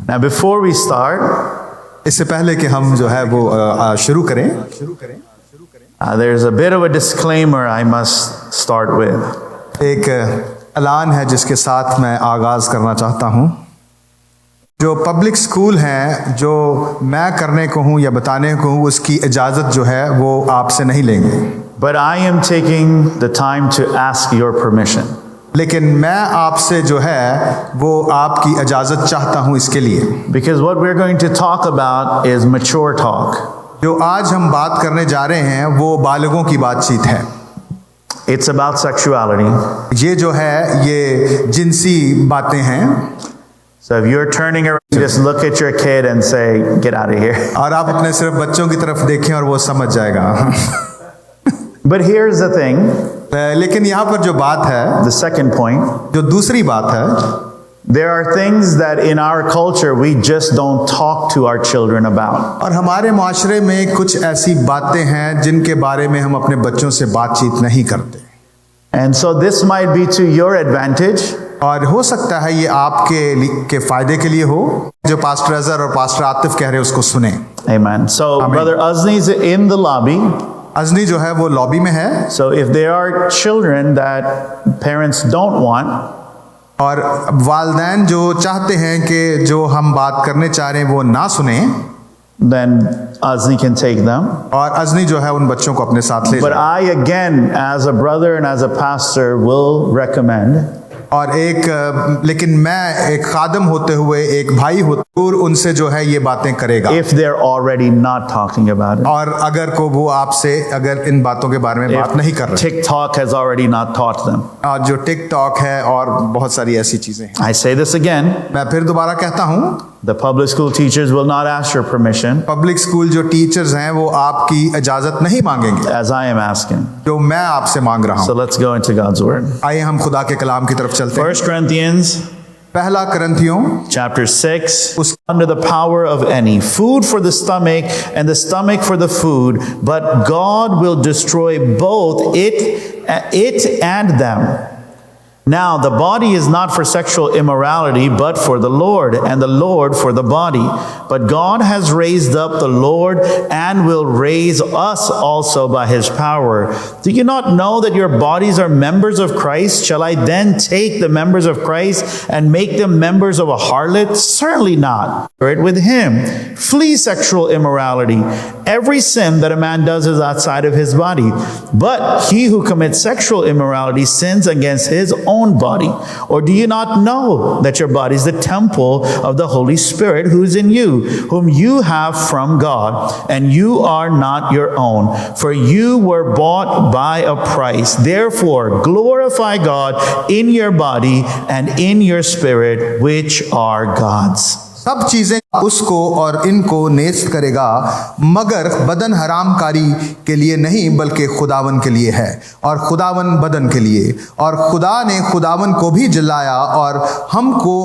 Now, before we start, इससे पहले कि हम जो है वो शुरू करें, there's a bit of a disclaimer I must start with. एक ऐलान है जिसके साथ मैं आगाज़ करना चाहता हूँ। जो पब्लिक स्कूल हैं, जो मैं करने को हूँ या बताने को हूँ, उसकी इजाज़त जो है वो आपसे नहीं लेंगे। But I am taking the time to ask your permission. लेकिन मैं आपसे जो है वो आपकी इजाज़त चाहता हूँ इसके लिए, Because what we're going to talk about is mature talk. जो आज हम बात करने जा रहे हैं वो बालिगों की बातचीत है। It's about sexuality. ये जो है ये जिनसी बातें हैं। So if you're turning around, just look at your kid and say, get out of here. और आप अपने सिर्फ बच्चों की तरफ देखें और वो समझ जाएगा। But here's the thing, लेकिन यहाँ पर जो बात है, the second point, जो दूसरी बात है, there are things that in our culture we just don't talk to our children about. और हमारे माशरे में कुछ ऐसी बातें हैं जिनके बारे में हम अपने बच्चों से बातचीत नहीं करते। And so this might be to your advantage. और हो सकता है ये आपके फायदे के लिए हो। जो पास्टर अजहर और पास्टर आतिफ कह रहे हैं उसको सुने। Amen. So Brother Azni is in the lobby. Ajni जो है वो लॉबी में है। So if there are children that parents don't want, और वालिदैन जो चाहते हैं कि जो हम बात करने चाह रहे हैं वो ना सुने, then Azni can take them. और अजनी जो है उन बच्चों को अपने साथ ले But जाए। I again, as a brother and as a pastor, will recommend और लेकिन मैं एक खादम होते हुए, एक भाई होते हुए उनसे जो है ये बातें करेगा। if they're already not talking about it. और अगर को वो आपसे अगर इन बातों के बारे में बात नहीं कर रहे, TikTok has already not taught them. और जो टिकटॉक है और बहुत सारी ऐसी चीजें हैं। I say this again, मैं फिर दोबारा कहता हूँ, the public school teachers will not ask your permission, public school जो टीचर्स हैं वो आपकी इजाजत नहीं मांगेंगे as I am asking. जो मैं आपसे मांग रहा So हूँ। let's go into God's word. आइए हम खुदा के कलाम की तरफ चलते हैं। 1 Corinthians पहला करंथियों chapter 6, under the power of any, food for the stomach and the stomach for the food, but God will destroy both it and them. Now the body is not for sexual immorality, but for the Lord, and the Lord for the body. But God has raised up the Lord and will raise us also by his power. Do you not know that your bodies are members of Christ? Shall I then take the members of Christ and make them members of a harlot? Certainly not. With him, flee sexual immorality. Every sin that a man does is outside of his body. But he who commits sexual immorality sins against his own body. Or do you not know that your body is the temple of the Holy Spirit who is in you, whom you have from God, and you are not your own, for you were bought by a price. Therefore glorify God in your body and in your spirit, which are God's. सब चीजें उसको और इनको नेस्त करेगा, मगर बदन हरामकारी के लिए नहीं बल्कि खुदावन के लिए है, और खुदावन बदन के लिए। और खुदा ने खुदावन को भी जलाया और हमको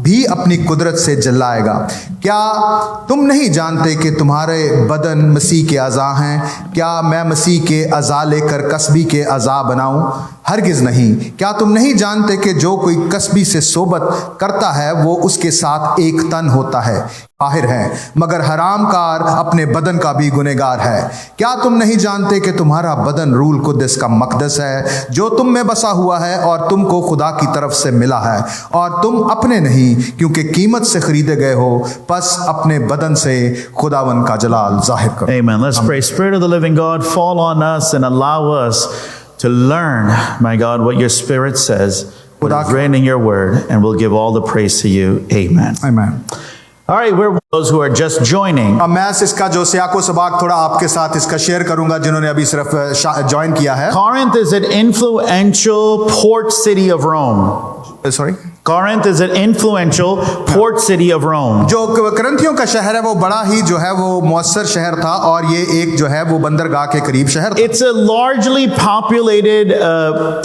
भी अपनी कुदरत से जलाएगा। क्या तुम नहीं जानते कि तुम्हारे बदन मसीह के अज़ा हैं? क्या मैं मसीह के अज़ा लेकर कसबी के अज़ा बनाऊं? हरगिज नहीं। क्या तुम नहीं जानते कि जो कोई कसबी से सोबत करता है वो उसके साथ एक तन होता है? बाहिर है, मगर हरामकार अपने बदन का भी गुनहगार है। क्या तुम नहीं जानते कि तुम्हारा बदन रूल कुद्दस का मकदस है, जो तुम में बसा हुआ है और तुमको खुदा की तरफ से मिला है, और तुम अपने नहीं क्योंकि कीमत से खरीदे गए हो, बस अपने बदन से खुदावन का जलाल जाहिर करो। Amen. Let's pray. Spirit of the living God, fall on us and allow us to learn, my God, what your Spirit says, what is written in your word, and we'll give all the praise to you. Amen. Amen. All right, we're those who are just joining. अब मैं इसका जो सियाको सबाक थोड़ा आपके साथ इसका share करूंगा जिन्होंने अभी सिर्फ ज्वाइन किया है। Corinth is an influential port city of Rome. Sorry? Corinth is an influential port city of Rome. जो करंथियों का शहर है वो बड़ा ही जो है वो मौसर शहर था, और ये एक जो है वो बंदरगाह के करीब शहर था। It's a largely populated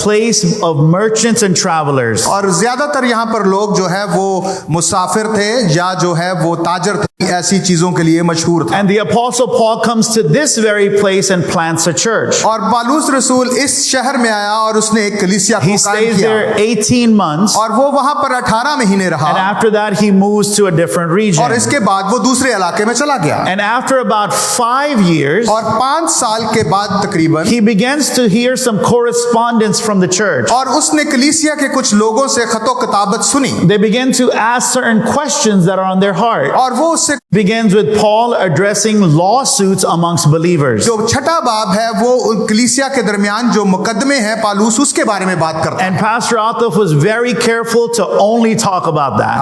place of merchants and travelers. और ज्यादातर यहाँ पर लोग जो है वो मुसाफिर थे या जो है वो ताजर थे, ऐसी चीजों के लिए मशहूर था। And the apostle Paul comes to this very place and plants a church. और पालूस रसूल इस शहर में आया और उसने एक कलीसिया को He कायम stays किया, there 18 months. और वो वहाँ वहां पर 18 महीने रहा And after that, he moves to a different region. और इसके बाद वो दूसरे इलाके में चला गया And after about 5 years, और 5 साल के बाद तकरीबन he begins to hear some correspondence from the church. और उसने कलीसिया के कुछ लोगों से खतो किताबत सुनी They begin to ask certain questions that are on their heart. और वो उससे Begins with Paul addressing lawsuits amongst believers. जो छठा बाब है वो कलीसिया के दरमियान जो मुकदमे हैं पालूस उसके बारे में बात करता है And Pastor Atif was very careful to only talk about that.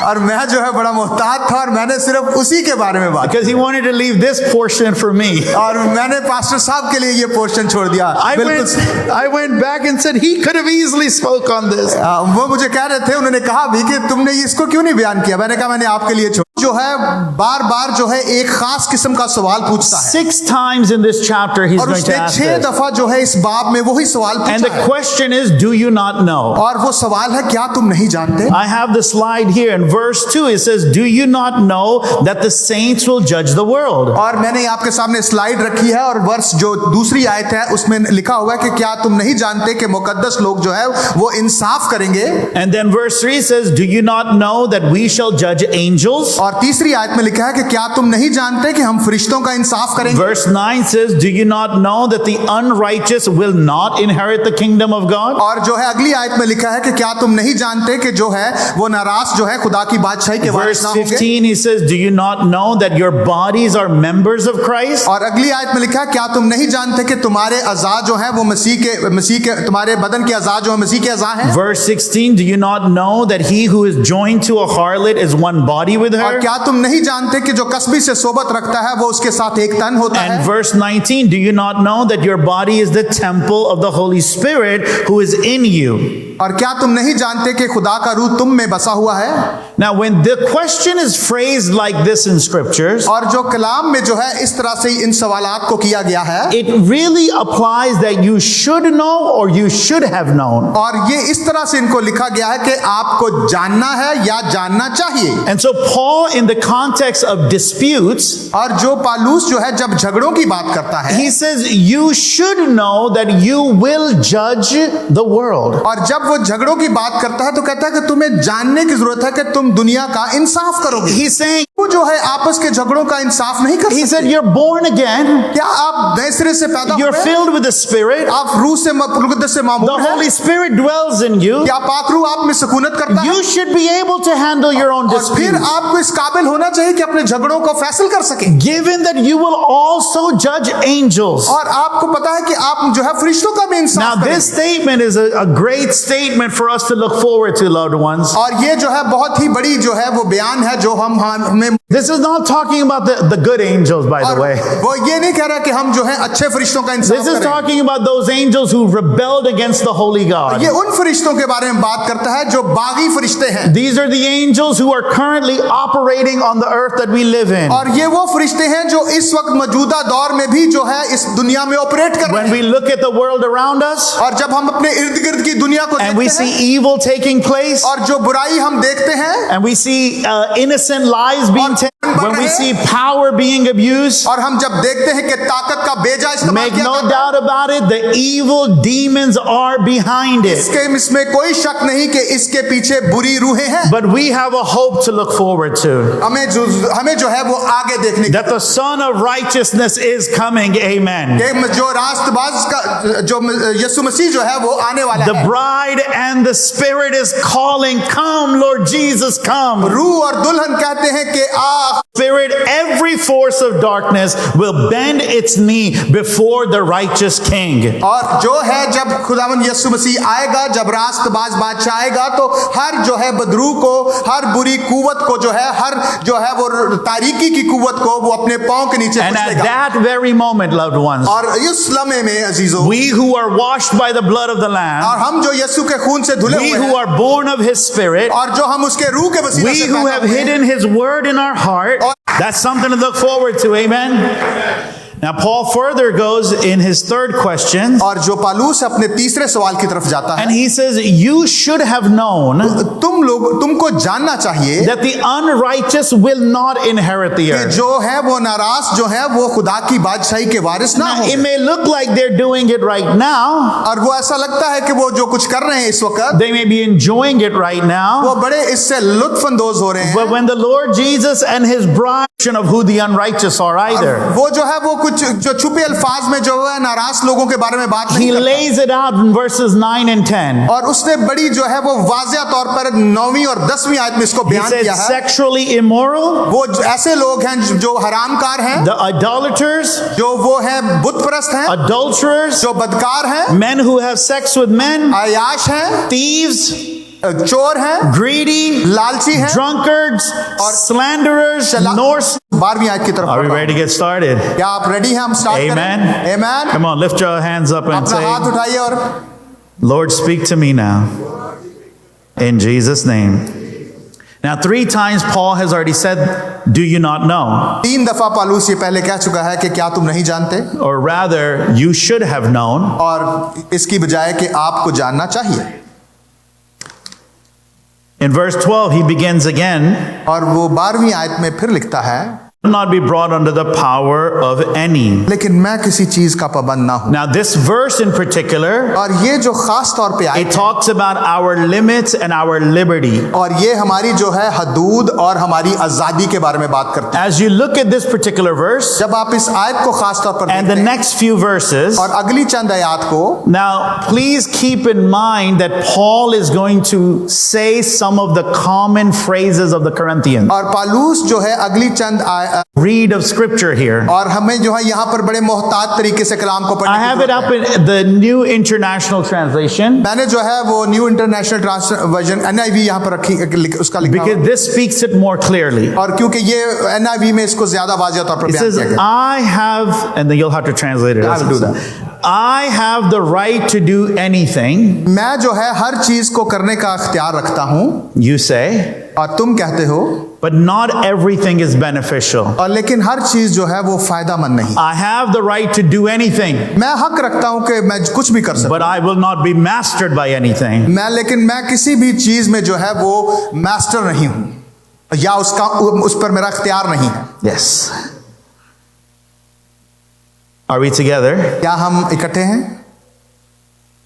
और मैं जो है बड़ा मोहतात था और मैंने सिर्फ उसी के बारे में बात Because he wanted to leave this portion for me. और मैंने पास्टर साहब के लिए ये पोर्शन छोड़ दिया I went back and said he could have easily spoke on this. वो मुझे कह रहे थे उन्होंने कहा भी कि तुमने इसको क्यों नहीं बयान किया मैंने कहा मैंने आपके लिए छोड़ जो है बार बार जो है एक खास किस्म का सवाल पूछता है 6 times in this chapter he's और going to उसने ask 6 this. दफा जो है इस बाब में वही सवाल And पूछा the है question is, do you not know? और वो सवाल है क्या तुम नहीं जानते I have the slide here in verse 2. It says, do you not know that the saints will judge the world? और मैंने आपके सामने स्लाइड रखी है और वर्ष जो दूसरी आयत है उसमें लिखा हुआ है कि क्या तुम नहीं जानते कि मुकद्दस लोग जो है वो इंसाफ करेंगे And then verse 3 says, do you not know that we shall judge angels? और तीसरी आयत में लिखा है कि क्या तुम नहीं जानते कि हम फरिश्तों का इंसाफ करेंगे Verse 9 says, do you not know that the unrighteous will not inherit the kingdom of God? और जो है अगली आयत में लिखा है कि क्या तुम नहीं जानते कि जो है वो नाराज जो है खुदा की बादशाही के वारिस Verse ना होंगे 15 he says, do you not know that your bodies are members of Christ? और अगली आयत में लिखा है क्या तुम नहीं जानते कि तुम्हारे अज़ा जो है वो मसीह के तुम्हारे बदन के अज़ा जो है मसीह के अज़ा हैं Verse 16, do you not know that he who is joined to a harlot is one body with her? और क्या तुम नहीं जानते कि जो कसबी से सोबत रखता है वो उसके साथ एक तन होता And है verse 19, do you not know that your body is the temple of the Holy Spirit who is in you? और क्या तुम नहीं जानते कि खुदा का रूह तुम में बसा हुआ है Now, when the question is phrased like this in scriptures, और जो कलाम में जो है इस तरह से इन सवालात को किया गया है it really applies that you should know or you should have known. और ये इस तरह से इनको लिखा गया है कि आपको जानना है या जानना चाहिए And so, Paul, in the context of disputes, और जो पालूस जो है जब झगड़ों की बात करता है he says, you should know that you will judge the world. और जब वो झगड़ों की बात करता है तो कहता है कि तुम्हें जानने की जरूरत है कि तुम दुनिया का इंसाफ करोगे He's saying, वो जो है आपस के झगड़ों का इंसाफ नहीं कर he said, सकते you're born again, क्या आप नए सिरे से पैदा you're हुए filled with the Spirit, आप रूह से मुकद्दस से the मामूर हैं Holy Spirit dwells in you. क्या पाक रूह आप में सुकूनत करता है You should be able to handle your own और फिर disputes. आपको इस काबिल होना चाहिए कि अपने झगड़ों को फैसल कर सके Given that you will also judge angels. और आपको पता है कि आप जो है फरिश्तों का भी Now, इंसाफ this करेंगे statement is a great statement for us to look forward to, loved ones. और ये जो है बहुत ही बड़ी जो है वो बयान है जो हमें This is not talking about the good angels, by the और way. वो ये नहीं कह रहा कि हम जो है अच्छे फरिश्तों का इंसाफ This is करें talking about those angels who rebelled against the holy God. ये उन फरिश्तों के बारे में बात करता है जो बागी फरिश्ते हैं These are the angels who are currently operating on the earth that we live in. और ये वो फरिश्ते हैं जो इस वक्त मौजूदा दौर में भी जो है इस दुनिया में ऑपरेट कर रहे When we हैं look at the world around us और जब हम अपने इर्द गिर्द की दुनिया को and we देखते see हैं evil taking place और जो बुराई हम देखते हैं and we see innocent lives being taken, when we see power being abused, और हम जब देखते हैं कि ताकत का बेजा इस्तेमाल make किया no जाता है doubt about it, the evil demons are behind it. इसमें कोई शक नहीं कि इसके पीछे बुरी रूहें हैं But we have a hope to look forward to. हमें जो है वो आगे देखने की That the Son of Righteousness is coming. Amen. कि जो रास्तबाज का जो यीशु मसीह जो है वो आने वाला The है bride and the Spirit is calling, come, Lord Jesus, come. रूह और दुल्हन कहते हैं कि आ Spirit, every force of darkness will bend its knee before the righteous King. और जो है जब खुदावन यीशु मसीह आएगा जब रास्तबाज बादशाह आएगा तो हर जो है बदरू को हर बुरी कुवत को जो है हर जो है वो तारीकी की कुवत को वो अपने पांव के नीचे And कुचलेगा at that very moment, loved ones, और इस लम्हे में अजीजों we who are washed by the blood of the Lamb, और हम जो यीशु के खून से धुले we हुए who हैं are born of His Spirit, और जो हम उसके रूह के वसीले we से who पैदा have हुए हैं, hidden His word in our heart, that's something to look forward to. Amen. Now, Paul further goes in his third question, और जो पालूस अपने तीसरे सवाल की तरफ जाता and है, he says, You should have known तुमको जानना चाहिए that the unrighteous will not inherit the कि earth. जो है वो नाराज जो है वो खुदा की बादशाही के वारिस ना Now, हो। it may look like they're doing it right now. और वो ऐसा लगता है कि वो जो कुछ कर रहे हैं इस वक्त They may be enjoying it right now. वो बड़े इससे लुत्फ अंदोज हो रहे हैं, But when the Lord Jesus and his bride of who the unrighteous are either, वो जो है वो कुछ जो छुपे अल्फाज में जो है नाराज लोगों के बारे में बात he नहीं करता, lays it out in verses 9 and 10. और उसने बड़ी जो है वो वाज़िया तौर पर 9वीं और 10वीं आयत में इसको He बयान किया says है। sexually immoral, वो ऐसे लोग हैं जो हरामकार हैं, the idolaters, जो वो है बुत परस्त हैं, adulterers, जो बदकार हैं, men who have sex with men, अयाश हैं, thieves, चोर हैं, greedy, लालची हैं, drunkards, और slanderers, Norse. 12वीं आयत की तरफ Are we बढ़ रहा ready to हूं। get started? क्या आप रेडी हैं? हम स्टार्ट करें? Amen. Amen. Come on, lift your hands up and अपना हाथ say, उठाइए और Lord, speak to me now. In Jesus' name. Now, 3 times Paul has already said, Do you not know? 3 दफा पालूस ये पहले कह चुका है कि क्या तुम नहीं जानते, Or rather, you should have known. और इसकी बजाय कि आपको जानना चाहिए। In verse 12, he begins again, और वो 12वीं आयत में फिर लिखता है, "Do not be brought under the power of any." लेकिन मैं किसी चीज का पाबंद ना हूं। Now, this verse in particular, और ये जो खास तौर पे it आयत है, talks about our limits and our liberty. और ये हमारी जो है हदूद और हमारी आजादी के बारे में बात करते हैं। As you look at this particular verse जब आप इस आयत को खास तौर पर and देखते the हैं next few verses, और अगली चंद आयत को, now please keep in mind that Paul is going to say some of the common phrases of the Corinthians. और पालूस जो है अगली चंद Read of scripture here. और हमें जो है यहाँ पर बड़े मोहतात तरीके से कलाम को I पढ़ने have की it जरूरत up है। in the New International Translation मैंने जो है वो न्यू इंटरनेशनल वर्जन NIV यहाँ पर रखी, उसका लिखा because हुआ। this speaks it more clearly. और क्योंकि ये NIV में इसको ज्यादा वाज़िह तौर पर It बयान says, किया गया। I have, and then you'll have to translate it. I will do as- I have the right to do anything, मैं जो है हर चीज को करने का अख्तियार रखता हूँ, you say, और तुम कहते हो, but not everything is beneficial. और लेकिन हर चीज जो है वो फायदामंद नहीं। I have the right to do anything, मैं हक रखता हूँ कि मैं कुछ भी कर सकता but I will not be mastered by anything. हूँ, लेकिन मैं किसी भी चीज में जो है वो मास्टर नहीं हूँ या उस पर मेरा अख्तियार नहीं है। Yes. Are we together? क्या हम इकट्ठे हैं?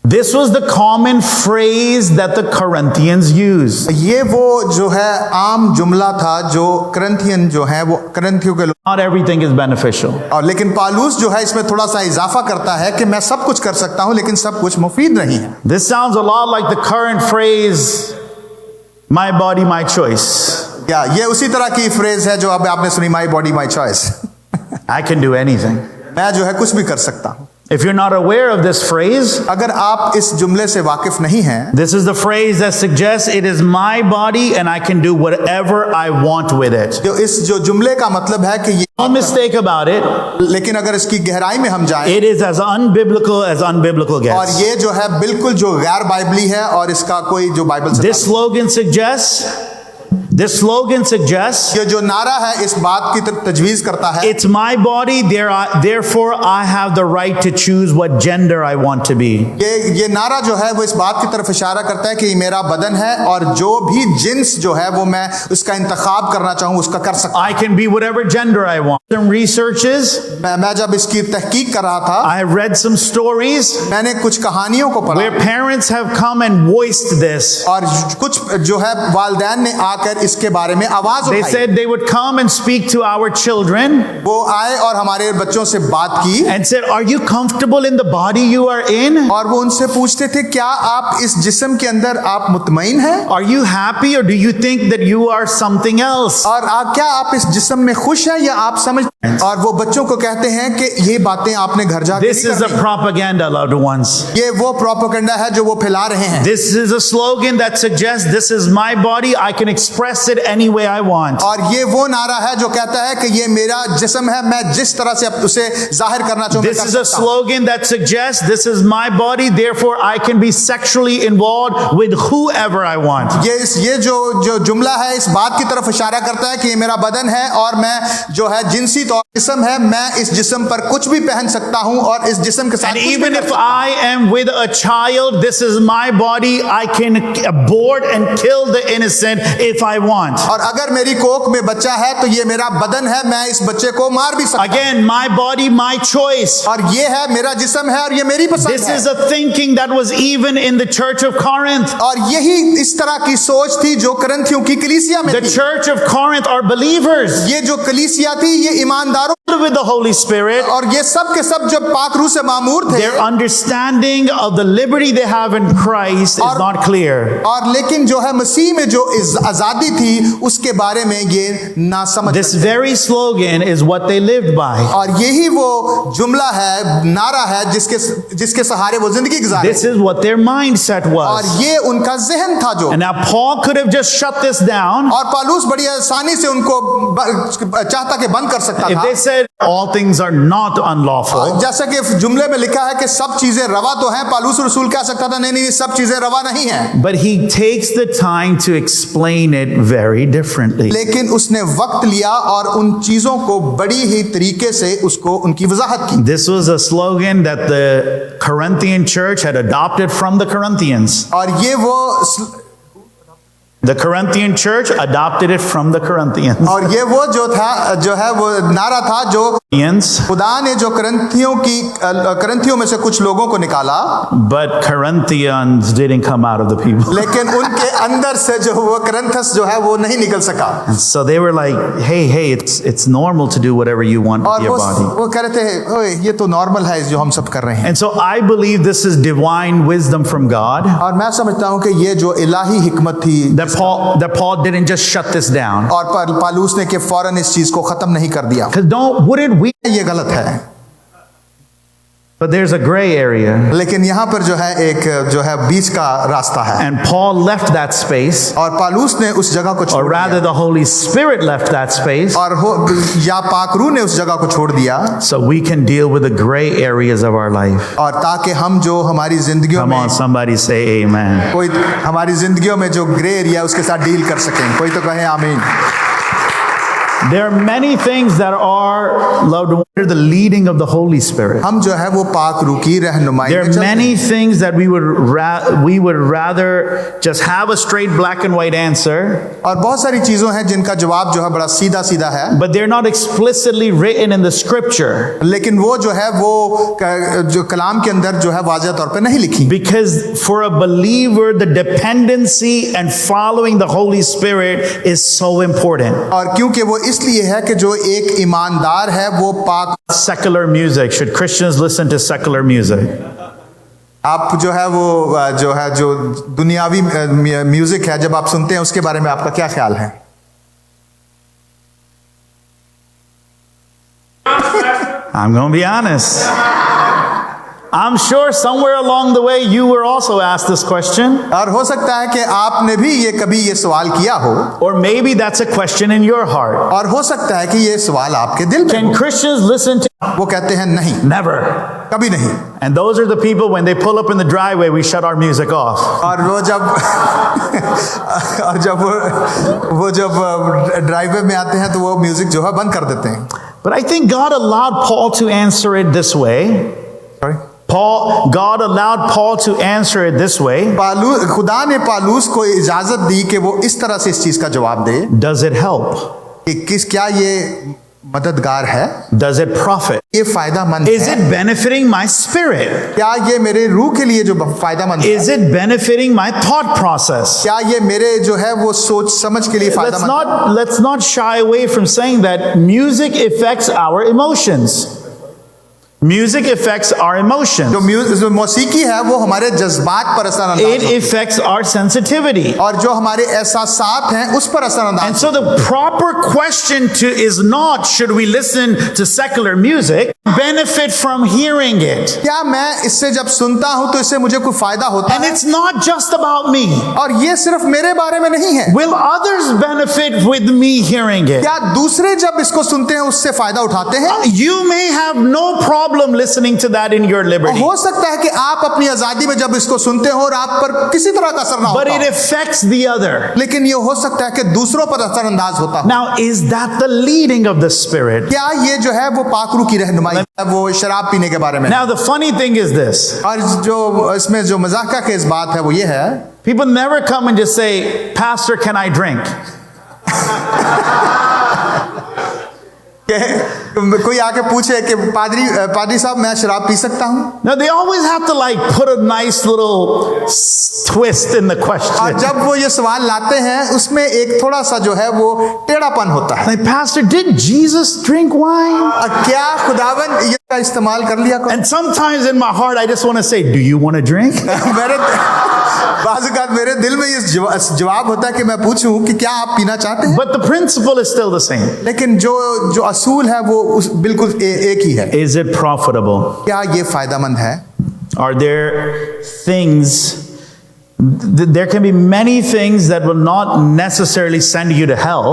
This was the common phrase that the Corinthians used. ये वो जो है आम जुमला था जो करंथियन जो है वो करंथियों के लोग, Not everything is beneficial. और लेकिन पालूस जो है इसमें थोड़ा सा इजाफा करता है कि मैं सब कुछ कर सकता हूँ लेकिन सब कुछ मुफीद नहीं है। This sounds a lot like the current phrase, my body, my choice. क्या ये उसी तरह की फ्रेज है जो अब आपने सुनी, my body my choice. I can do anything. मैं जो है कुछ भी कर सकता हूँ। If you're not aware of this phrase, अगर आप इस जुमले से वाकिफ नहीं हैं, this is the phrase that suggests it is my body and I can do whatever I want with it. जो जुमले का मतलब है कि ये, No mistake about it, लेकिन अगर इसकी गहराई में हम जाएं, it is as unbiblical और gets. ये जो है बिल्कुल जो गैर बाइबली है और इसका कोई जो बाइबल से This slogan suggests ये जो नारा है इस बात की तजवीज करता है, it's my body, therefore I have the right to choose what gender I want to be. ये नारा जो है वो इस बात की तरफ इशारा करता है कि ये मेरा बदन है और जो भी जिन्स जो है वो मैं उसका इंतखाब करना चाहूँ उसका कर सकता I can be whatever gender I want. Some researches, हूँ। मैं जब इसकी तहकीक कर रहा था, I have read some stories मैंने कुछ कहानियों को पढ़ा where parents have come and voiced this. और कुछ जो है वालिदैन ने आकर इसके बारे में आवाज They उठाई। said they would come and speak to our children वो आए और हमारे बच्चों से बात की and said, are you comfortable in the body you are in? और वो उनसे पूछते थे क्या आप इस जिस्म के अंदर आप मुतमईन हैं, Are you happy or do you think that you are something else? और क्या आप इस जिस्म में खुश हैं या आप समझ, और वो बच्चों को कहते हैं कि ये बातें आपने घर जाकर This is a propaganda, loved ones. ये वो प्रोपेगेंडा है जो वो फैला रहे हैं। This is a slogan that suggests this is my body. I can express express it any way I want. और ये वो नारा है जो कहता है कि ये मेरा जिस्म है, मैं जिस तरह से उसे जाहिर करना चाहूँ This is a slogan that suggests this is my body, therefore I can be sexually involved with whoever I want. ये जो जुमला है इस बात की तरफ इशारा करता है कि ये मेरा बदन है और मैं जो है जिनसी तौर जिस्म है, मैं इस जिस्म पर कुछ भी पहन सकता हूं और इस जिस्म के साथ And कुछ भी even कर if सकता हूं। I am with a child, this is my body. I can abort and kill the innocent if I want. और अगर मेरी कोख में बच्चा है तो ये मेरा बदन है, मैं इस बच्चे को मार भी सकता हूं। Again, my body, my choice. और ये है मेरा जिस्म है और ये मेरी पसंद This है। is a thinking that was even in the church of Corinth. और यही इस तरह की सोच थी जो करंथियों की कलीसिया में The थी। church of Corinth are believers ये जो कलीसिया थी ये ईमानदारों with the Holy Spirit. और ये सब के सब जो पाक रूह से मामूर थे। Their understanding of the liberty they have in Christ is not clear. और लेकिन जो है मसीह में जो आजादी थी उसके बारे में ये ना समझ। This very slogan is what they lived by. और यही वो जुमला है, नारा है जिसके सहारे वो जिंदगी गुजारे। This is what their mindset और was. ये उनका जहन था जो। And now Paul could have just shut this down और पौलुस बड़ी आसानी से उनको चाहता कि बंद कर सकता if था। they said all things are not unlawful. जैसा कि जुमले में लिखा है कि सब चीजें रवा तो हैं, पौलुस रसूल कह सकता था नहीं सब चीजें रवा नहीं हैं। But he takes the time to explain it very differently. लेकिन उसने वक्त लिया और उन चीजों को बड़ी ही तरीके से उसको उनकी वजाहत की। This was a slogan that the Corinthian church had adopted from the Corinthians. और ये वो The Corinthian church adopted it from the Corinthians. और ये वो जो है वो नारा था जो खुदा ने जो करंथियों में से कुछ लोगों को निकाला। But Corinthians didn't come out of the people. लेकिन उनके अंदर से जो वो करंथस जो है वो नहीं निकल सका। So they were like, hey, it's normal to do whatever you want with और your body. वो कह रहे थे ओए ये तो नॉर्मल है जो हम सब कर रहे हैं। And so I believe this is divine wisdom from God. और मैं समझता हूँ कि ये जो इलाही हिकमत थी That Paul didn't just shut this down. और पौलुस ने कि फौरन इस चीज को खत्म नहीं कर दिया। Because wouldn't we? ये गलत है। But there's a gray area. लेकिन यहाँ पर जो है एक जो है बीच का रास्ता है। And Paul left that space. और पौलुस ने उस जगह को Or छोड़ rather, दिया। the Holy Spirit left that space. और या पाक रूह ने उस जगह को छोड़ दिया। So we can deal with the gray areas of our life. और ताकि हम जो हमारी जिंदगियों Come में on, somebody say amen. कोई हमारी जिंदगियों में जो ग्रे एरिया उसके साथ डील कर सकें। कोई तो कहे आमीन। There are many things that are loved under the leading of the Holy Spirit. हम जो है वो पाक रूह की रहनुमाई There में are चलते many हैं। things that we would rather just have a straight black and white answer, और बहुत सारी चीजों हैं जिनका जवाब जो है बड़ा सीधा सीधा है। but they're not explicitly written in the scripture. लेकिन वो जो है वो जो कलाम के अंदर जो है वाज़ह तौर पे नहीं लिखी। Because for a believer, the dependency and following the Holy Spirit is so important. और क्योंकि वो इसलिए है कि जो एक ईमानदार है वो पाक। Secular music. Should Christians listen to secular music? आप जो है वो जो दुनियावी म्यूजिक है जब आप सुनते हैं उसके बारे में आपका क्या ख्याल है? I'm going to be honest. I'm sure somewhere along the way you were also asked this question. और हो सकता है कि आपने भी कभी ये सवाल किया हो। Or maybe that's a question in your heart. और हो सकता है कि ये सवाल आपके दिल में Can हो। Christians listen to? वो कहते हैं नहीं, Never. कभी नहीं। And those are the people when they pull up in the driveway, we shut our music off. और वो जब ड्राइववे में आते हैं तो वो म्यूजिक जो है बंद कर देते हैं। But I think God allowed Paul to answer it this way. Sorry? God allowed Paul to answer it this way. खुदा ने पौलुस को इजाजत दी कि वो इस तरह से इस चीज का जवाब दे। Does it help? कि क्या ये मददगार है? Does it profit? ये फायदामंद Is है? it benefiting my spirit? क्या ये मेरे रूह के लिए जो फायदामंद है? Is it benefiting my thought process? क्या ये मेरे जो है वो सोच समझ के लिए फायदामंद है? Let's not shy away from saying that music affects our emotions. Music affects our emotions. जो मौसीकी है वो हमारे जज्बात पर असर It affects our sensitivity. और जो हमारे एहसासात हैं उस पर असर And so the proper question is not, should we listen to secular music, benefit from hearing it. क्या मैं इससे जब सुनता हूं तो इससे मुझे कोई फायदा होता And है? it's not just about me. और ये सिर्फ मेरे बारे में नहीं है। Will others benefit with me hearing it? क्या दूसरे जब इसको सुनते हैं उससे फायदा उठाते हैं? You may have no problem listening to that in your liberty. हो सकता है कि आप अपनी आजादी में जब इसको सुनते हो और आप पर किसी तरह का असर ना But होता it हो, affects the other. लेकिन ये हो सकता है कि दूसरों पर असरअंदाज होता हो। Now, is that the leading of the Spirit? क्या ये जो है वो पाकरू की रहनुमाई है, वो शराब पीने के बारे में? Now, the funny thing is this. और जो इसमें जो मजाक का इस बात है वो ये है, People never come and just say, Pastor, can I drink? कि कोई आके पूछे कि पादरी साहब मैं शराब पी सकता हूं? Now, they always have to like put a nice little twist in the और question. जब वो ये सवाल लाते हैं उसमें एक थोड़ा सा जो है वो टेढ़ापन होता है। Like, Pastor, did Jesus drink wine? क्या खुदावन ये का इस्तेमाल कर लिया? And sometimes in my heart, I just want to say, do you want to drink? मेरे बाज़-औक़ात मेरे दिल में ये जवाब होता है कि मैं पूछूं कि क्या आप पीना चाहते हैं? But the principle is still the same. लेकिन जो असूल है वो बिल्कुल एक ही है। Is it profitable? क्या ये फायदेमंद है? Are there things, there can be many things that will not necessarily send you to hell.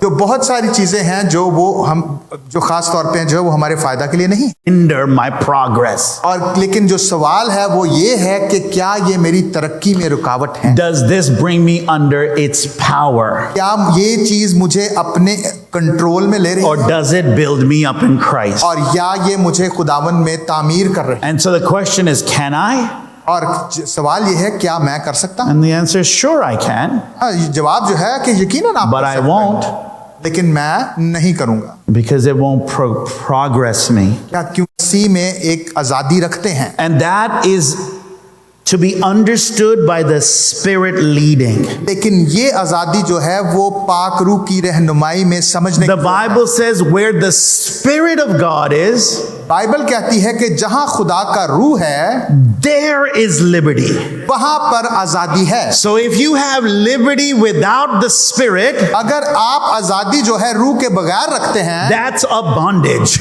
जो बहुत सारी चीजें हैं जो खास तौर पे जो वो हमारे फायदा के लिए नहीं, Hinder my progress. और लेकिन जो सवाल है वो ये है कि क्या ये मेरी तरक्की में रुकावट है? Does this bring me under its power? क्या ये चीज मुझे अपने कंट्रोल में ले रही Or है? does it build me up in Christ? और या ये मुझे खुदावन में तामीर कर रही है? And so the question is, can I? और सवाल ये है क्या मैं कर सकता हूँ? And the answer is, sure I can, जवाब जो है कि यकीनन आप but कर I सकते हैं, won't, लेकिन मैं नहीं करूंगा। because it won't progress me. क्या क्योंकि मसीह में एक आजादी रखते हैं, And that is to be understood by the Spirit leading. लेकिन ये आजादी जो है वो पाक रूह की रहनुमाई में समझने The की Bible says where the Spirit of God is, Bible कहती है कि जहां खुदा का रूह है there is liberty. वहां पर आजादी है। So if you have liberty without the Spirit, अगर आप आजादी जो है रूह के बगैर रखते हैं, that's a bondage.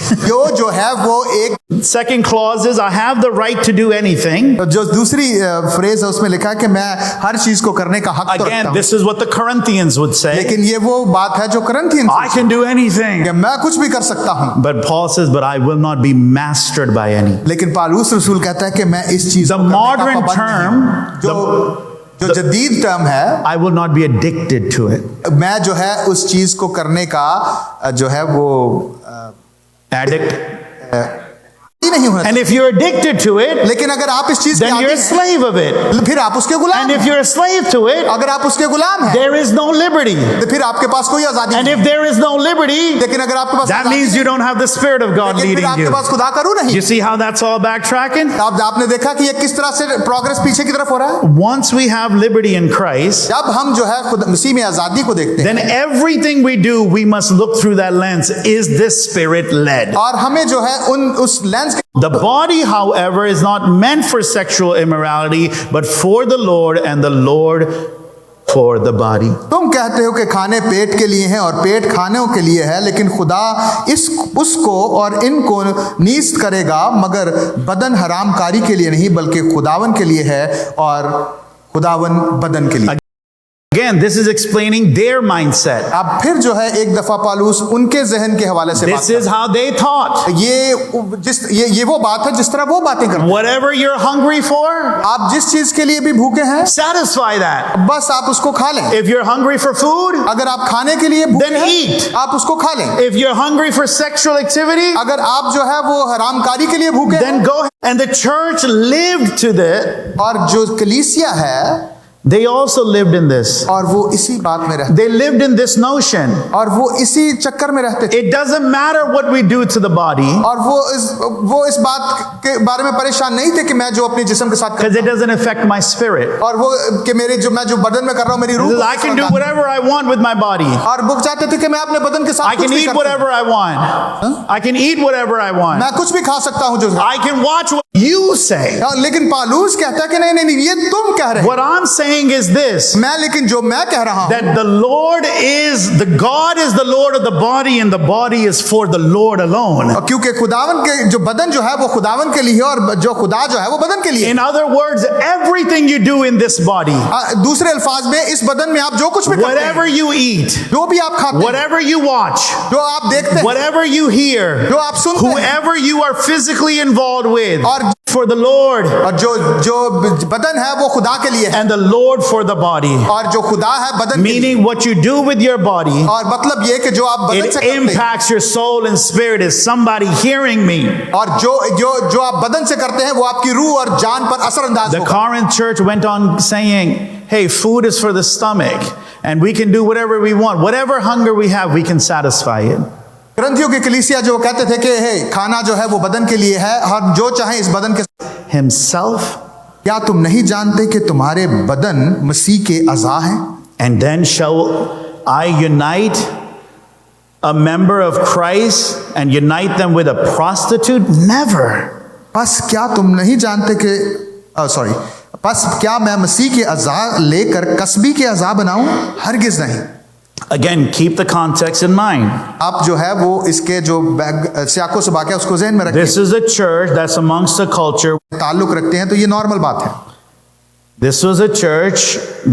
जो है वो एक Second clause is, I have the right to do anything. जो दूसरी फ्रेज है उसमें लिखा है कि मैं हर चीज को करने का हक तो रखता Again, हूं। this is what the Corinthians would say. लेकिन ये वो बात है जो करंथियन I can do anything. कि मैं कुछ भी कर सकता हूं, But Paul says, but I will not be mastered by any. लेकिन पालूस रसूल कहता है कि मैं इस चीज The को करने का modern पाबंद नहीं term, हूं। जो जदीद टर्म है, I will not be addicted to it. मैं जो है उस चीज को करने का जो है वो Addict. ही नहीं होना। And if you're addicted to it, लेकिन अगर आप इस चीज के then you're a आदी हैं, slave of it. फिर आप उसके गुलाम And if हैं। you're a slave to it, अगर आप उसके गुलाम हैं, there is no liberty. तो फिर आपके पास कोई आजादी And नहीं। if there is no liberty, लेकिन अगर आपके पास that आजादी means you don't have the Spirit of God लेकिन फिर leading आपके you. पास खुदा का रूह नहीं। You see how that's all backtracking? अब आपने देखा कि ये किस तरह से प्रोग्रेस पीछे की तरफ हो रहा है। Once we have liberty in Christ, जब हम जो है खुद मसीह में आजादी को देखते हैं, then everything we do, we must look through that lens. Is this Spirit led? और हमें जो है उस लेंस के The body, however, is not meant for sexual immorality, but for the Lord, and the Lord for the body. तुम कहते हो कि खाने पेट के लिए हैं और पेट खाने के लिए है, लेकिन खुदा उसको और इनको नीस्त करेगा, मगर बदन हरामकारी के लिए नहीं बल्कि खुदावन के लिए है और खुदावन बदन के लिए। Again, this is explaining their mindset. अब फिर जो है एक दफा पालूस उनके जहन के हवाले से बात This is how they thought. ये वो बात है जिस तरह वो बातें करते हैं। Whatever you're hungry for, आप जिस चीज के लिए भी भूखे हैं, satisfy that. बस आप उसको खा लें। If you're hungry for food, अगर आप खाने के लिए भूखे then हैं, eat. आप उसको खा लें। If you're hungry for sexual activity, अगर आप जो है वो हरामकारी के लिए भूखे then हैं, go. And the church lived to that. और जो कलीसिया है they also lived in this. और वो इसी बात में रहते, They lived in this notion. और वो इसी चक्कर में रहते थे। It doesn't matter what we do to the body, और वो इस बात के बारे में परेशान नहीं थे कि मैं जो अपने जिस्म के साथ because it doesn't affect my spirit. और वो कि मैं जो बदन में कर रहा हूँ मेरी रूह I can do whatever I want with my body. और वो चाहते थे कि मैं अपने बदन के साथ I can eat whatever I want. I can eat whatever I want. मैं कुछ भी खा सकता हूँ जो I can watch what you say. लेकिन पालूस कहता है कि नहीं ये तुम कह रहे हो। What I'm saying is this, लेकिन जो मैं कह रहा हूँ that the Lord is, the God is the Lord of the body, and the body is for the Lord alone. क्योंकि खुदावन के जो बदन जो है वो खुदावन के लिए और जो खुदा जो है वो बदन के लिए। In other words, everything you do in this body, दूसरे अल्फाज में इस बदन में आप जो कुछ भी करते हैं, whatever you eat, जो भी आप खाते हैं, whatever you watch, जो आप देखते हैं, whatever you hear, जो आप सुनते हैं, whoever you are physically involved with, और for the Lord, और जो बदन है वो खुदा के लिए है, and the Lord for the body. और जो खुदा है बदन के लिए। Meaning what you do with your body, और मतलब ये कि जो आप बदन it से करते हैं, impacts your soul and spirit. Is somebody hearing me? और जो आप बदन से करते हैं वो आपकी रूह और जान पर असरअंदाज The होगा। Corinth church went on saying, hey, food is for the stomach, and we can do whatever we want. Whatever hunger we have, we can satisfy it. करंथियों की कलीसिया जो कहते थे कि हे खाना जो है वो बदन के लिए है और जो चाहे इस बदन के। Himself, क्या तुम नहीं जानते कि तुम्हारे बदन मसीह के अज़ा हैं? and then shall I unite a member of Christ and unite them with a prostitute? Never. बस क्या तुम नहीं जानते कि बस क्या मैं मसीह के अज़ा लेकर कसबी के अज़ा बनाऊं? हरगिज नहीं। Again, keep the context in mind. आप जो है वो इसके जो सियाको सबाक है उसको ज़हन में रखिए। This is a church that's amongst a culture. ताल्लुक रखते हैं तो ये नॉर्मल बात है। This was a church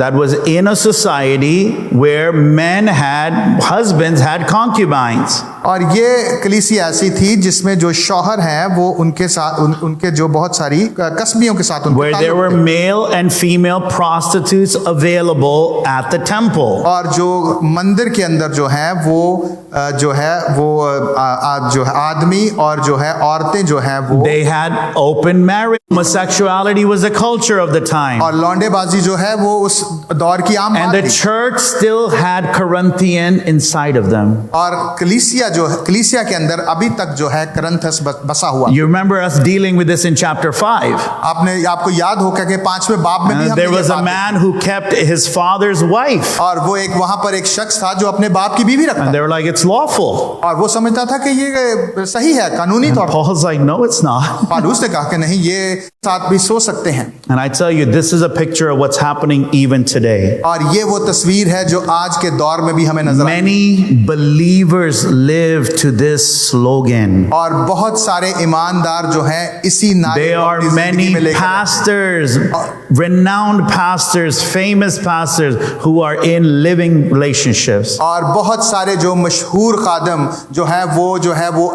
that was in a society where husbands had concubines. और ये कलीसिया ऐसी थी जिसमें जो शौहर हैं वो उनके साथ उनके जो बहुत सारी कसबियों के साथ उनके Where there were male and female prostitutes available at the temple. और जो मंदिर के अंदर जो है वो जो है आदमी और जो है औरतें जो हैं वो They had open marriage. Homosexuality was a culture of the time. और लौंडेबाजी जो है वो उस दौर की आम And बात the थी। church still had Corinthian inside of them. और कलीसिया के अंदर अभी तक जो है करंथस बसा हुआ। You remember us dealing with this in chapter 5. आपको याद होगा कि 5वें बाब में भी हमने There ये was a बात man who kept his father's wife. और वो वहां पर एक शख्स था जो अपने बाप की बीवी रखता And they were like, it's lawful. और वो समझता था कि ये सही है कानूनी तौर पर। Paul's like, no, it's not. Paulus ने कहा कि नहीं ये साथ भी सो सकते हैं। And I tell you, this is a picture of what's happening even today. और ये वो तस्वीर है जो आज के दौर में भी हमें नजर आती है। Many believers live to this slogan. और बहुत सारे ईमानदार जो हैं इसी नारे There को are अपनी जिंदगी में many लेकर pastors, renowned pastors, famous pastors who are in living relationships. और बहुत सारे जो मशहूर खादम जो है वो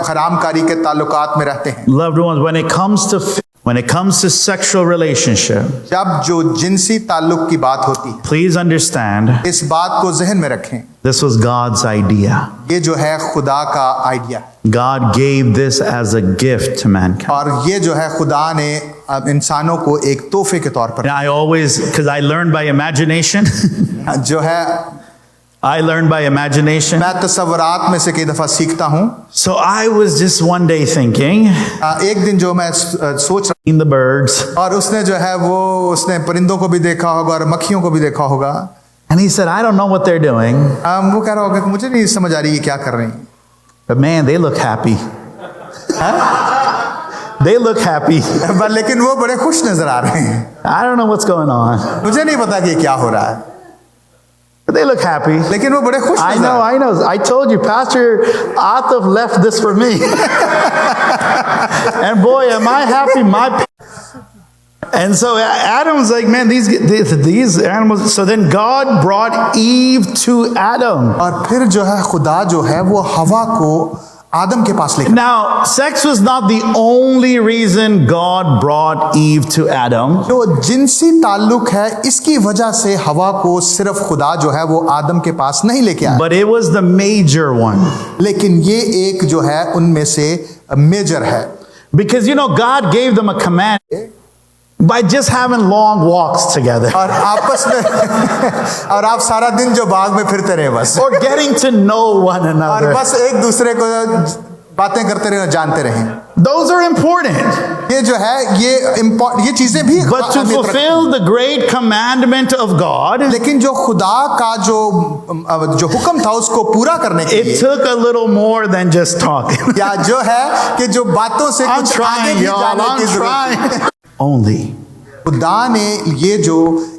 हरामकारी के ताल्लुकात में रहते हैं। Loved ones, when it comes to sexual relationship, जब जो जिनसी ताल्लुक की बात होती है please understand, इस बात को जहन में रखें, this was God's idea. ये जो है खुदा का idea God gave this as a gift to mankind. और ये जो है खुदा ने इंसानों को एक तोहफे के तौर पर And I always, because I learned by imagination, जो है I learned by imagination. मैं तस्वुरात में से कई दफा सीखता हूँ। So I was just one day thinking, एक दिन जो मैं सोच रहा in the birds, और उसने जो है उसने परिंदों को भी देखा होगा और मक्खियों को भी देखा होगा। and he said, I don't know what they're doing, वो कह रहा होगा कि मुझे नहीं समझ आ रही ये क्या कर रही हैं। but man, they look happy. They look happy. लेकिन वो बड़े खुश नजर आ रहे हैं। I don't know what's going on, मुझे नहीं पता कि ये क्या हो रहा है, but they look happy. लेकिन वो बड़े खुश I नजर आ रहे हैं। know. I told you, Pastor Atif left this for me. And boy, am I happy. And so Adam's like, man, these animals. So then God brought Eve to Adam. और फिर जो है खुदा जो है वो हवा को आदम के पास लेकर। Now, sex was not the only reason God brought Eve to Adam. जो जिनसी ताल्लुक है इसकी वजह से हवा को सिर्फ खुदा जो है वो आदम के पास नहीं लेके आया, But it was the major one. लेकिन ये एक जो है उनमें से मेजर है। Because God gave them a command. by just having long walks together और आपस में और आप सारा दिन जो बाग में फिरते रहे बस, or getting to know one और another. बस एक दूसरे को बातें करते रहे और जानते रहे। Those are important. ये जो है ये चीजें भी But to अहमियत रखती हैं। fulfill the great commandment of God, लेकिन जो खुदा का जो हुक्म था उसको पूरा करने के it लिए took a little more than just talking. या जो है कि जो बातों से I'm कुछ आगे trying, भी y'all. जाने की I'm जरूरत है। trying. Only. खुदा ने ये जो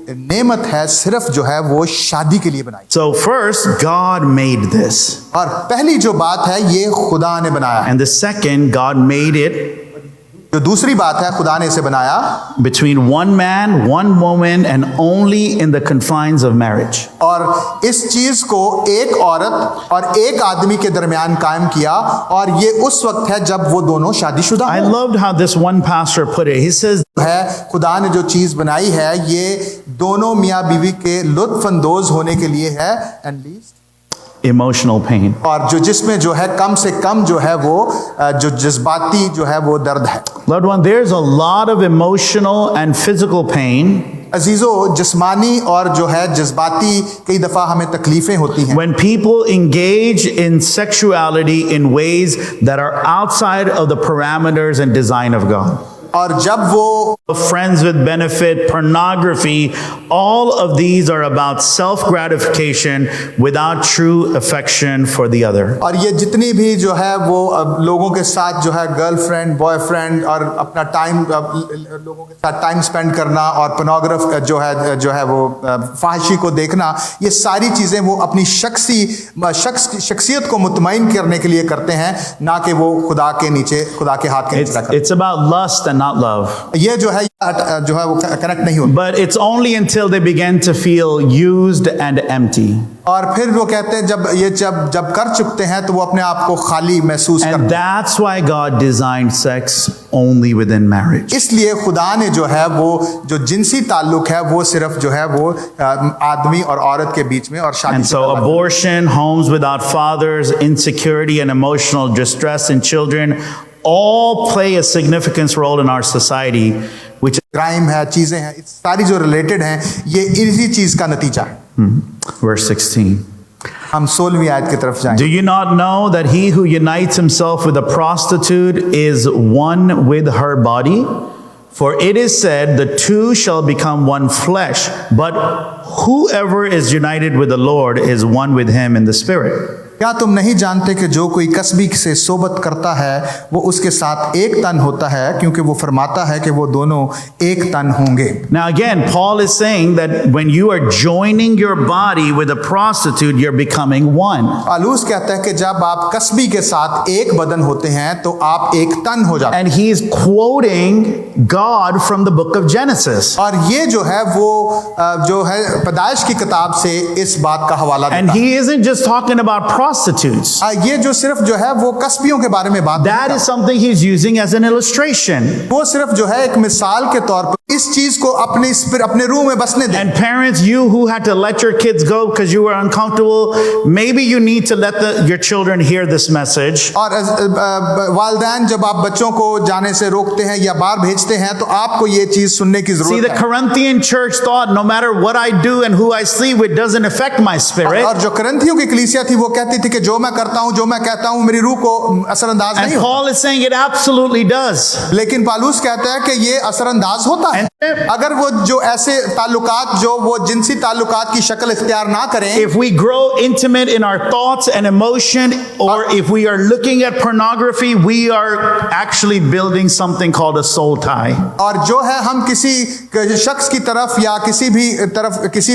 नेमत है सिर्फ जो है वो शादी के लिए बनाई। So first, God made this. और पहली जो बात है ये खुदा ने बनाया है। And the second, God made it जो दूसरी बात है खुदा ने इसे बनाया between one man, one woman, and only in the confines of marriage. और इस चीज को एक औरत और एक आदमी के दरमियान कायम किया और ये उस वक्त है जब वो दोनों शादीशुदा I हों। loved how this one pastor put it. He says, है खुदा ने जो चीज बनाई है ये दोनों मियाँ बीवी के लुत्फ अंदोज होने के लिए है एंड लीस्ट emotional pain. और जो जिसमें जो है कम से कम जो है वो जो जज्बाती जो है वो दर्द है। Loved one, there's a lot of emotional and physical pain अजीजों जिस्मानी और जो है जज्बाती कई दफा हमें तकलीफें होती हैं when people engage in sexuality in ways that are outside of the parameters and design of God. और जब वो Friends with benefit, pornography, all of these are about self-gratification without true affection for the other. और ये जितनी भी जो है वो लोगों के साथ जो है गर्लफ्रेंड बॉयफ्रेंड और अपना टाइम लोगों के साथ टाइम स्पेंड करना और पोर्नोग्राफ जो है वो फाहिशी को देखना, ये सारी चीज़ें वो अपनी शख्सियत को मुतमईन करने के लिए करते हैं, ना कि वो खुदा के हाथ के नीचे रखते हैं। It's about lust and not love. ये जो है वो कनेक्ट नहीं होता। But it's only until they begin to feel used and empty. और फिर वो कहते हैं जब कर चुकते हैं तो वो अपने आप को खाली महसूस करते And that's why God designed sex only within marriage. हैं। इसलिए खुदा ने जो है वो जो जिनसी ताल्लुक है वो सिर्फ जो है वो आदमी और औरत के बीच में और शादी And so abortion, homes without fathers, insecurity and emotional distress in children all play a significant role in our society, which crime है, चीजें हैं, सारी जो रिलेटेड हैं ये इसी चीज का नतीजा है। verse 16. हम 16वीं आयत की तरफ Do जाएंगे। you not know that he who unites himself with a prostitute is one with her body? For it is said, the two shall become one flesh. But whoever is united with the Lord is one with him in the Spirit. क्या तुम नहीं जानते कि जो कोई कसबी से सोबत करता है वो उसके साथ एक तन होता है, क्योंकि वो फरमाता है कि वो दोनों एक तन होंगे। Now again, Paul is saying that when you are joining your body with a prostitute, you're becoming one. Paulus कहता है कि जब आप कसबी के साथ एक बदन होते हैं तो आप एक तन हो जाते हैं। And he's quoting God from the book of Genesis. और ये जो है वो जो है पैदाइश की किताब से इस बात का हवाला And देता है। he isn't just talking about prostitutes. ये जो सिर्फ जो है वो कसबियों के बारे में बात नहीं That करता। is something he's using as an illustration. वो सिर्फ जो है एक मिसाल के तौर पर इस चीज को अपने रूह में बसने दें। And parents, you who had to let your kids go because you were uncomfortable, maybe you need to let your children hear this message. और वालिदैन जब आप बच्चों को जाने से रोकते हैं या बाहर भेजते हैं तो आपको ये चीज सुनने की See, the जरूरत है। Corinthian church thought no matter what I do and who I sleep with doesn't affect my spirit. और जो करंथियों की कलीसिया थी वो कहती थी कि जो मैं करता हूं जो मैं कहता हूं मेरी रूह को असरअंदाज And नहीं होता। Paul is saying it absolutely does. लेकिन पालूस कहता है कि ये असरअंदाज होता है अगर वो जो ऐसे ताल्लुकात जो वो जिनसी ताल्लुकात की शक्ल इख्तियार ना करें। If we grow intimate in our thoughts and emotion, or if we are looking at pornography, we are actually building something called a soul tie. और जो है हम किसी शख्स की तरफ या किसी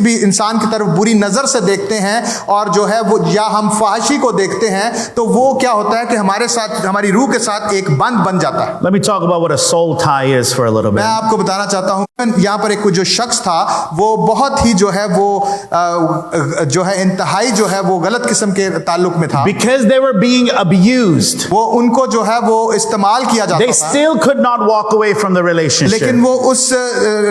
भी इंसान की तरफ बुरी नजर से देखते हैं और जो है वो या हम फाहिशी को देखते हैं तो वो क्या होता है कि हमारे साथ हमारी रूह के साथ एक बंध बन जाता है। Let me talk about what a soul tie is for a little मैं bit. आपको बताना चाहता हूं यहाँ पर एक जो शख्स था वो बहुत ही जो है वो जो है इंतहाई जो है वो गलत किस्म के ताल्लुक में था, because they were being abused. वो उनको जो है वो इस्तेमाल किया जाता They था, still could not walk away from the relationship. लेकिन वो उस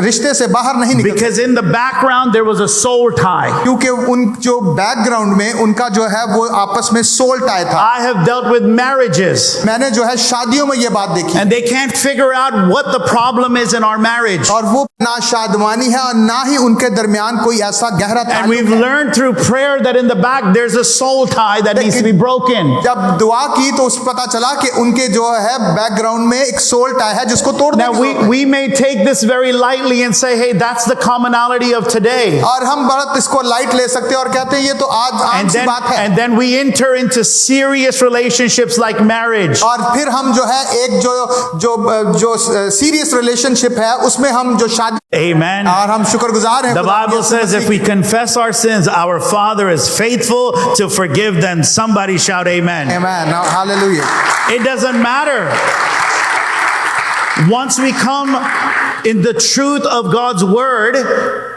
रिश्ते से बाहर नहीं निकल, Because in the background there was a soul tie. क्योंकि उन जो बैकग्राउंड में उनका जो है वो आपस में सोल टाई था। I have dealt with marriages, मैंने जो है शादियों में ये बात देखी, and they can't figure out what the problem is in our marriage. और वो ना शादवानी है और ना ही उनके दरमियान कोई ऐसा गहरा And ताल्लुक we've है। learned through prayer that in the back there's a soul tie that needs to be broken. जब दुआ की तो उस पता चला कि उनके जो है बैकग्राउंड में एक सोल टाई है जिसको तोड़ Now देना। we may take this very lightly and say, hey, that's the commonality of today. और हम बहुत इसको लाइट ले सकते हैं और कहते हैं ये तो आज आम सी बात है। And then we enter into serious relationships like marriage. और फिर हम जो है एक जो सीरियस रिलेशनशिप है उसमें हम जो शादी, Amen. और हम शुक्रगुजार हैं। The Bible says if we confess our sins, our Father is faithful to forgive them. Somebody shout amen. Amen. Now, hallelujah. It doesn't matter. Once we come in the truth of God's word,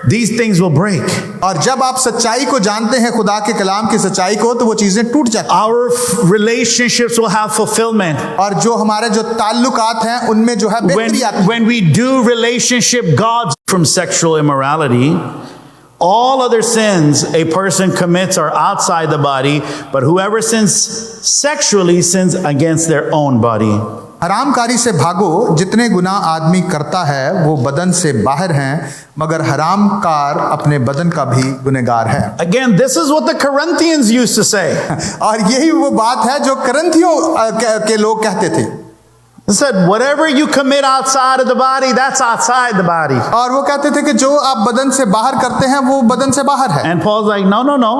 these things will break. और जब आप सच्चाई को जानते हैं, खुदा के कलाम की सच्चाई को, तो वो चीजें टूट जाती हैं। Our relationships will have fulfillment. और जो हमारे जो ताल्लुकात हैं उनमें जो है बेहतरी आती है। When we do relationship God's from sexual immorality, all other sins a person commits are outside the body, but whoever sins sexually sins against their own body. हरामकारी से भागो, जितने गुनाह आदमी करता है वो बदन से बाहर हैं, मगर हरामकार अपने बदन का भी गुनहगार है। Again, this is what the Corinthians used to say. और यही वो बात है जो करंथियों के लोग कहते थे। They said, whatever you commit outside of the body, that's outside the body. और वो कहते थे कि जो आप बदन से बाहर करते हैं वो बदन से बाहर है। And Paul's like, no, no, no.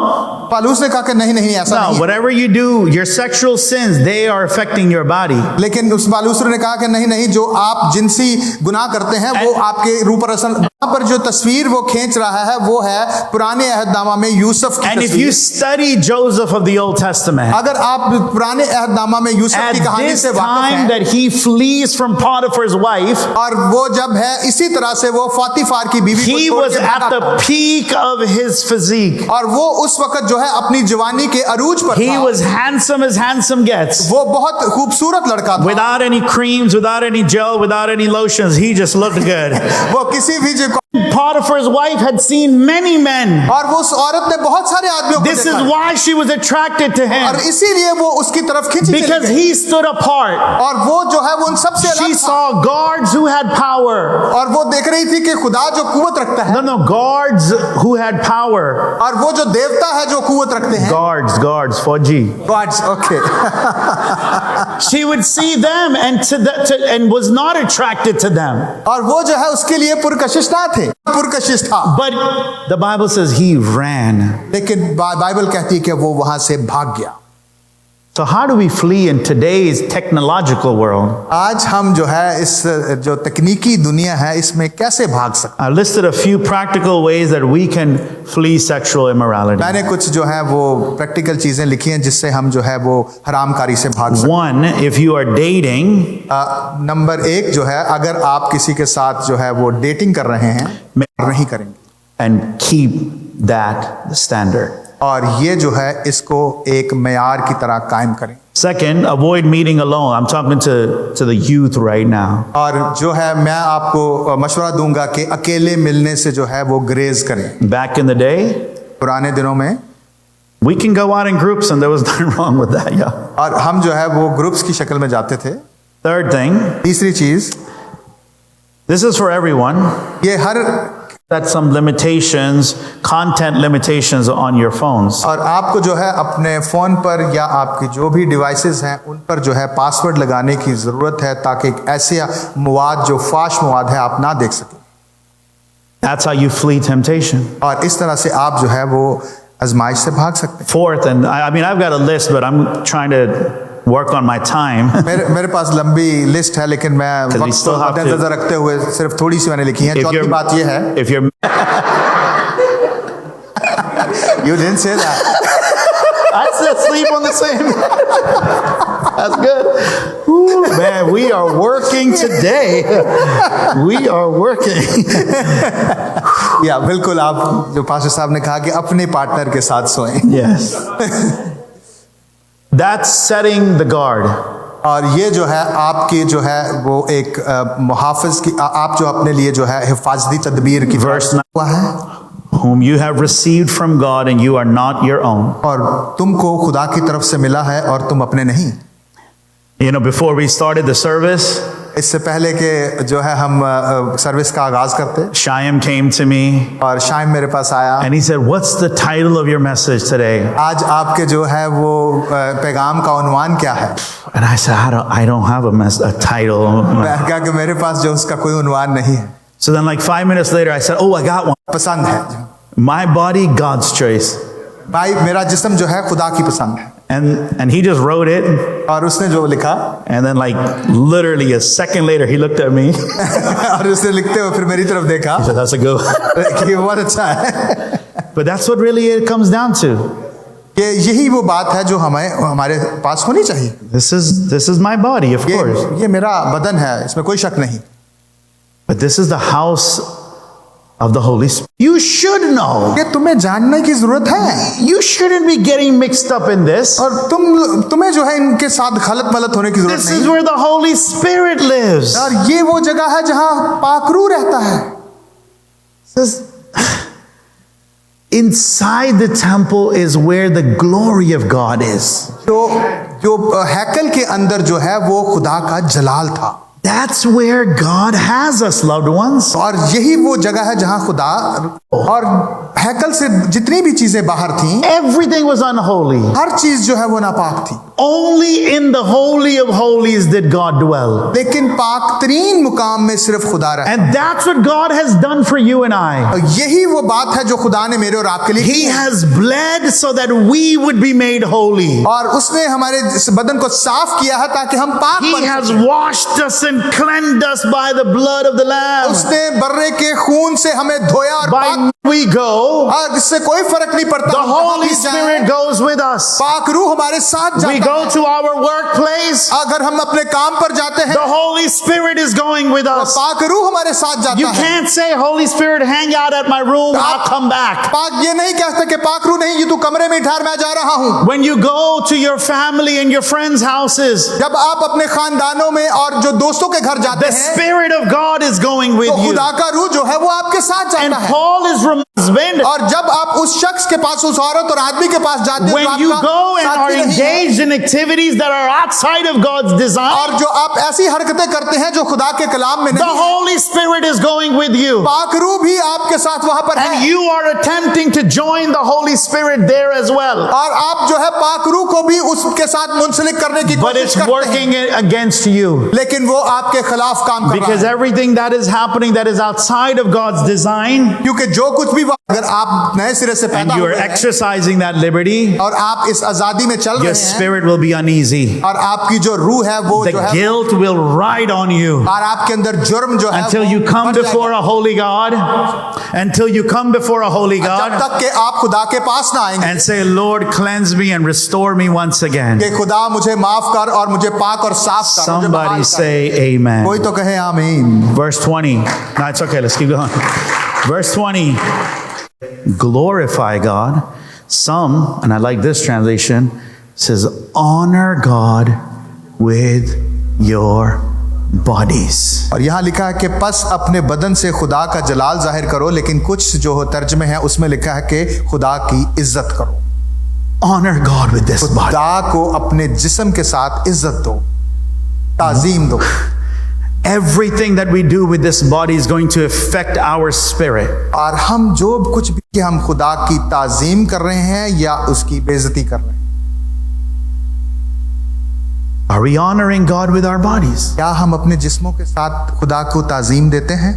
Paulus ने कहा कि नहीं नहीं ऐसा No, नहीं है। whatever you do, your sexual sins, they are affecting your body. लेकिन उस पालूस ने कहा कि नहीं नहीं, जो आप जिनसी गुनाह करते हैं वो आपके रूप पर असर। यहाँ पर जो तस्वीर वो खींच रहा है वो है पुराने अहदनामा में यूसुफ की And if you तस्वीर। study Joseph of the Old Testament, अगर आप पुराने अहदनामा में यूसुफ at की कहानी this से वाकिफ time हैं, that he flees from Potiphar's wife, और वो जब है इसी तरह से वो फातिफार की बीवी he को छोड़ was के at भागा the था। peak of his physique. और वो उस वक्त जो है अपनी जवानी के अरूज पर He था। was handsome as handsome gets. वो बहुत खूबसूरत लड़का था। Without any creams, without any gel, without any lotions, he just looked good. वो किसी भी जो Potiphar's wife had seen many men. और वो उस औरत ने बहुत सारे आदमियों को This is देखा। why she was attracted to और him, इसीलिए वो उसकी तरफ खींची चली because गई। he stood apart. और वो जो है वो उन सबसे She अलग था। saw guards who had power. और वो देख रही थी कि खुदा जो कुवत रखता है, No, guards who had power. और वो जो देवता है जो कुवत रखते हैं, Guards, Fauji. Guards, okay. She would see them and was not attracted to them. और वो जो है उसके लिए पुरकशिश ना थे, पुरकशिश था। But the Bible says he ran. लेकिन बाइबल कहती है कि वो वहां से भाग गया। So how do we flee in today's technological world? आज हम जो है इस जो तकनीकी दुनिया है इसमें कैसे भाग सकते I listed a few practical ways that we can flee sexual हैं? immorality. मैंने कुछ जो है वो प्रैक्टिकल चीजें लिखी हैं जिससे हम जो है वो हरामकारी से भाग सकते One, if you are dating, हैं। नंबर एक जो है, अगर आप किसी के साथ जो है वो डेटिंग कर रहे हैं, नहीं करेंगे, and keep that the standard. और ये जो है इसको एक मेयार की तरह कायम करें। Second, avoid meeting alone. I'm talking to the youth right now. और जो है मैं आपको मशवरा दूंगा कि अकेले मिलने से जो है वो ग्रेज करें। Back in the day, पुराने दिनों में we can go out in groups and there was nothing wrong with that, yeah. और हम जो है वो ग्रुप्स की शक्ल में जाते थे। Third thing, तीसरी चीज, this is for everyone, ये हर that some limitations, content limitations on your phones. और आपको जो है अपने फ़ोन पर या आपकी जो भी डिवाइसेस हैं उन पर जो है पासवर्ड लगाने की ज़रूरत है ताकि एक ऐसे मवाद जो फाश मवाद है आप ना देख सकें। That's how you flee temptation. और इस तरह से आप जो है वो आजमाइश से भाग सकते हैं। Fourth, and I mean, I've got a list, but I'm trying to work on my time. मेरे पास लंबी लिस्ट है लेकिन मैं we वक्त still को have to- मद्देनजर रखते हुए सिर्फ थोड़ी सी मैंने लिखी है। If चौथी you're- बात ये है, If you're you didn't say that. I said sleep on the same. That's good. Ooh, man, man, we are working today. We are working. या बिल्कुल, आप जो पास्टर साहब ने कहा कि अपने पार्टनर के साथ सोएं, Yes. That's setting the guard. और ये जो है आपकी जो है वो एक मुहाफिज की, आप जो अपने लिए जो है हिफाजती तदबीर की Verse 9. हुआ है, Whom you have received from God and you are not your own. और तुमको खुदा की तरफ से मिला है और तुम अपने नहीं। You know, before we started the service, इससे पहले कि जो है हम सर्विस का आगाज करते, Shyam came to me और शायम मेरे पास आया, and he said, "What's the title of your message today?" आज आपके जो है वो पैगाम का उन्वान क्या है? And I said, I don't have a title. मैं कहा कि मेरे पास जो उसका कोई उन्वान नहीं है। So then like 5 minutes later, I said, "Oh, I got one. पसंद है My body, God's choice." भाई, मेरा जिस्म जो है खुदा की पसंद है। And he just wrote it. और उसने जो लिखा, And then like literally a second later, he looked at me. और उसने लिखते हुए फिर मेरी तरफ देखा He said, "That's a good one." कि बहुत अच्छा है। But that's what really it comes down to. कि यही वो बात है जो हमारे पास होनी चाहिए। This is my body, of course. ये मेरा बदन है, इसमें कोई शक नहीं। But this is the house of the Holy Spirit. You should know. ये तुम्हें जानने की जरूरत है, You shouldn't be getting mixed up in this. और तुम्हें जो है इनके साथ खलत मलत होने की जरूरत This is नहीं। where the Holy Spirit lives. और ये वो जगह है जहां पाकरू रहता है। Says, inside the temple is where the glory of God is. जो हैकल के अंदर जो है वो खुदा का जलाल था। That's where God has us, loved ones. और यही वो जगह है जहां खुदा, और हैकल से जितनी भी चीजें बाहर थीं, Everything was unholy. हर चीज जो है वो नापाक थी, Only in the Holy of Holies did God dwell. लेकिन पाक तरीन मुकाम में सिर्फ खुदा रहा। And that's what God has done for you and I. और यही वो बात है जो खुदा ने मेरे और आपके लिए He की है। has bled so that we would be made holy. और उसने हमारे इस बदन को साफ किया है ताकि हम पाक He बन has सकें। washed us and cleansed us by the blood of the Lamb. उसने बर्रे के खून से हमें धोया और By पाक, we go, और इससे कोई फर्क नहीं पड़ता। the हम जहाँ Holy भी जाएं, Spirit goes with us. पाक रूह हमारे साथ We जाता go है। to our workplace, अगर हम अपने काम पर जाते हैं the Holy Spirit is going with तो us. पाक रूह हमारे साथ You जाता है। can't say, "Holy Spirit, hang out at my room, I'll come back." पाक ये नहीं कहते कि पाक रूह नहीं, ये तू कमरे में ठहर, मैं जा रहा हूँ। When you go to your family and your friends' houses, जब आप अपने खानदानों में और जो दोस्तों के घर जाते the हैं, Spirit of God is going with तो you. खुदा का रूह जो है वो आपके साथ And जाता है। Paul is husband. और जब आप उस शख्स के पास, उस औरत और आदमी के पास जाते हैं, When तो you आपका go and are साथी नहीं है। engaged in activities that are outside of God's और design, जो आप ऐसी हरकतें करते हैं जो खुदा के कलाम में the नहीं है, Holy Spirit is going with you. पाक रूह भी आपके साथ वहां पर And है। you are attempting to join the Holy Spirit there as well. और आप जो है पाक रूह को भी उसके साथ मुंसलिक करने की But कोशिश it's करते हैं, working against you. लेकिन वो आपके खिलाफ काम कर रहा Because है। everything that is happening that is outside of God's design, क्योंकि जो कुछ भी अगर आप नए सिरे से and पैदा you हुए are हैं exercising that liberty, और आप इस आजादी में चल your रहे हैं, spirit will be uneasy. और आपकी जो रूह है वो The जो है, guilt will ride on you. और आपके अंदर जुर्म जो है Until वो you come बढ़ जाएगा। before a holy God, until you come before a holy जब God तक कि आप खुदा के पास ना आएंगे and say, "Lord, cleanse me and restore me once again." कि खुदा मुझे माफ कर और मुझे पाक और साफ कर, मुझे बहाल Somebody कर। say amen. कोई तो कहे आमीन। Verse 20. No, it's okay. Let's keep going. Verse 20. Glorify God. Some, and I like this translation, says, honor God with your bodies. और यहाँ लिखा है कि पस अपने बदन से खुदा का जलाल जाहिर करो, लेकिन कुछ जो हो तर्जमे है उसमें लिखा है कि खुदा की इज्जत करो। Honor God with this body. खुदा को अपने जिस्म के साथ इज्जत दो, ताजीम दो। Everything that we do with this body is going to affect our spirit. और हम जो कुछ भी हम खुदा की ताजीम कर रहे हैं या उसकी बेइज्जती कर रहे हैं, Are we honoring God with our bodies? क्या हम अपने जिस्मों के साथ खुदा को ताजीम देते हैं,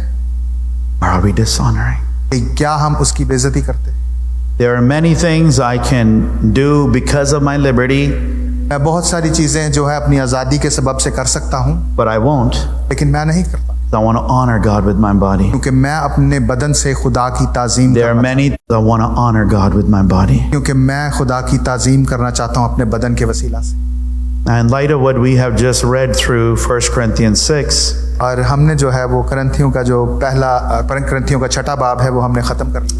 Or are we dishonoring? क्या हम उसकी बेइज्जती करते हैं? There are many things I can do because of my liberty, मैं बहुत सारी चीजें जो है अपनी आजादी के सबब से कर सकता हूं, but I won't. लेकिन मैं नहीं करता, I want to honor God with my body. क्योंकि मैं अपने बदन से खुदा की ताजीम There are करना, many I want to honor God with my body. क्योंकि मैं खुदा की ताजीम करना चाहता हूं अपने बदन के वसीला से। Now, in light of what we have just read through 1 Corinthians 6, और हमने जो है वो करंथियों का जो पहला करंथियों का छठा बाब है वो हमने ख़त्म कर लिया।